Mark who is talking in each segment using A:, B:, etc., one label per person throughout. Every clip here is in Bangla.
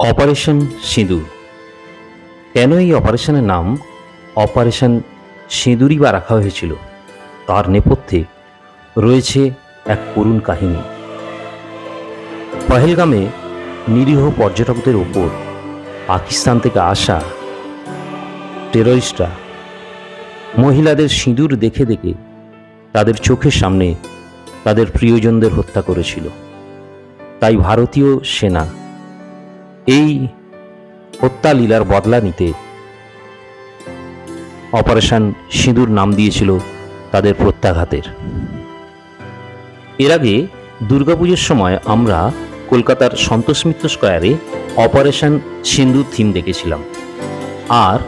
A: অপারেশন সিঁদুর। কেন এই অপারেশনের নাম অপারেশন সিঁদুরই বা রাখা হয়েছিল, তার নেপথ্যে রয়েছে এক করুণ কাহিনী। পহেলগামে নিরীহ পর্যটকদের ওপর পাকিস্তান থেকে আসা টেররিস্টরা মহিলাদের সিঁদুর দেখে দেখে তাদের চোখের সামনে তাদের প্রিয়জনদের হত্যা করেছিল। তাই ভারতীয় সেনা এই হত্যা লীলার বদলা নিতে অপারেশন সিঁদুর নাম দিয়েছিল তাদের প্রত্যাঘাতের। এর আগে দুর্গাপুজোর সময় আমরা কলকাতার সন্তোষ মিত্র স্কয়ারে অপারেশন সিঁদুর থিম দেখেছিলাম। আর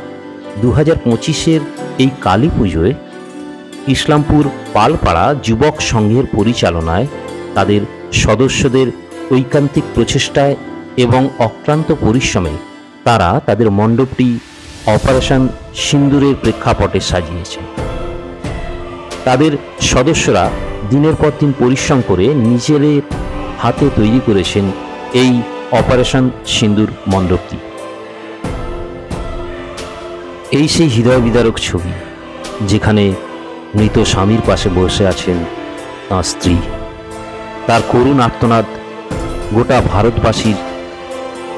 A: 2025-এর এই কালী পুজোয় ইসলামপুর পালপাড়া যুবক সংঘের পরিচালনায় তাদের সদস্যদের ঐকান্তিক প্রচেষ্টায় এবং অক্লান্ত পরিশ্রমে তারা তাদের মণ্ডপটি অপারেশন সিঁদুরের প্রেক্ষাপটে সাজিয়েছে। তাদের সদস্যরা দিনের পর দিন পরিশ্রম করে নিজেদের হাতে তৈরি করেছেন এই অপারেশন সিঁদুর মণ্ডপটি। এই সেই হৃদয় বিদারক ছবি, যেখানে মৃত স্বামীর পাশে বসে আছেন তাঁর স্ত্রী। তার করুণ আর্তনাদ গোটা ভারতবাসীর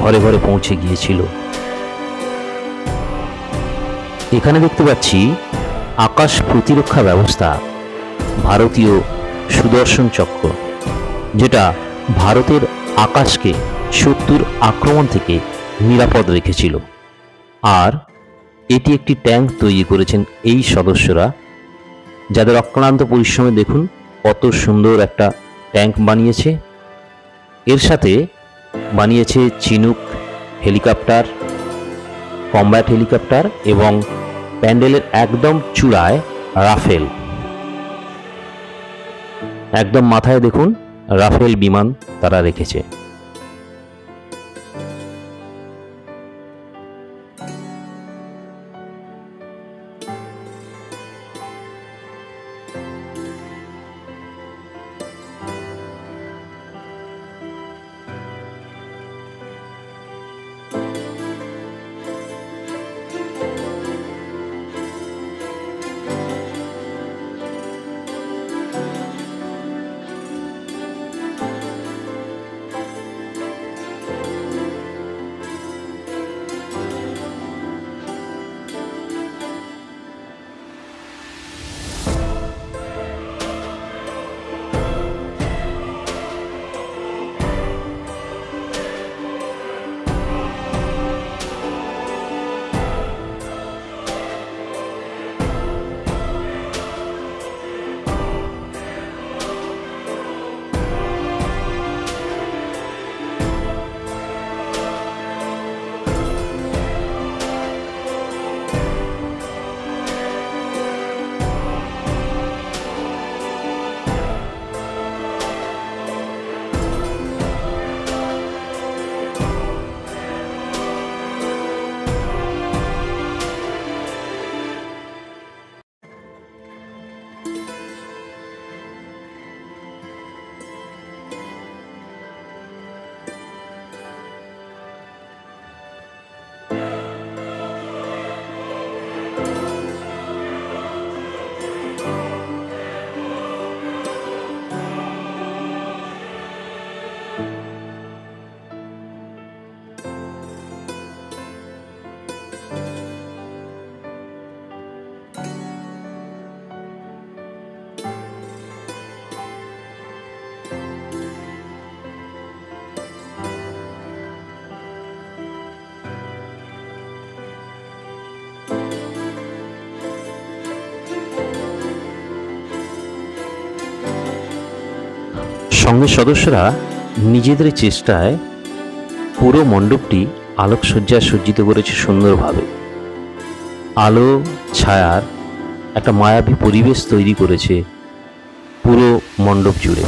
A: ঘরে ঘরে পৌঁছে গিয়েছিল। এখানে দেখতে পাচ্ছি আকাশ প্রতিরক্ষা ব্যবস্থা, ভারতীয় সুদর্শন চক্র, যেটা ভারতের আকাশকে শত্রুর আক্রমণ থেকে নিরাপদ রেখেছিল। আর এটি একটি ট্যাঙ্ক তৈরি করেছেন এই সদস্যরা, যাদের অক্লান্ত পরিশ্রমে দেখুন কত সুন্দর একটা ট্যাঙ্ক বানিয়েছে। এর সাথে বানিয়েছে চিনুক হেলিকপ্টার, কমব্যাট হেলিকপ্টার এবং প্যান্ডেলের একদম চূড়ায় রাফেল। একদম মাথায় দেখুন রাফেল বিমান তারা রেখেছে। সংঘের সদস্যরা নিজেদের চেষ্টায় পুরো মণ্ডপটি আলোকসজ্জায় সজ্জিত করেছে সুন্দরভাবে। আলো ছায়ার একটা মায়াবী পরিবেশ তৈরি করেছে পুরো মণ্ডপ জুড়ে।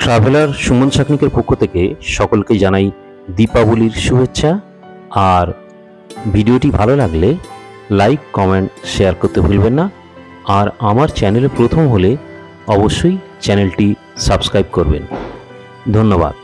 A: ট্রাভেলার সুমন সাকনিকের পক্ষ থেকে সকলকে জানাই দীপাবলির শুভেচ্ছা। আর ভিডিওটি ভালো লাগলে লাইক, কমেন্ট, শেয়ার করতে ভুলবেন না। আর আমার চ্যানেলে প্রথম হলে অবশ্যই চ্যানেলটি সাবস্ক্রাইব করবেন। ধন্যবাদ।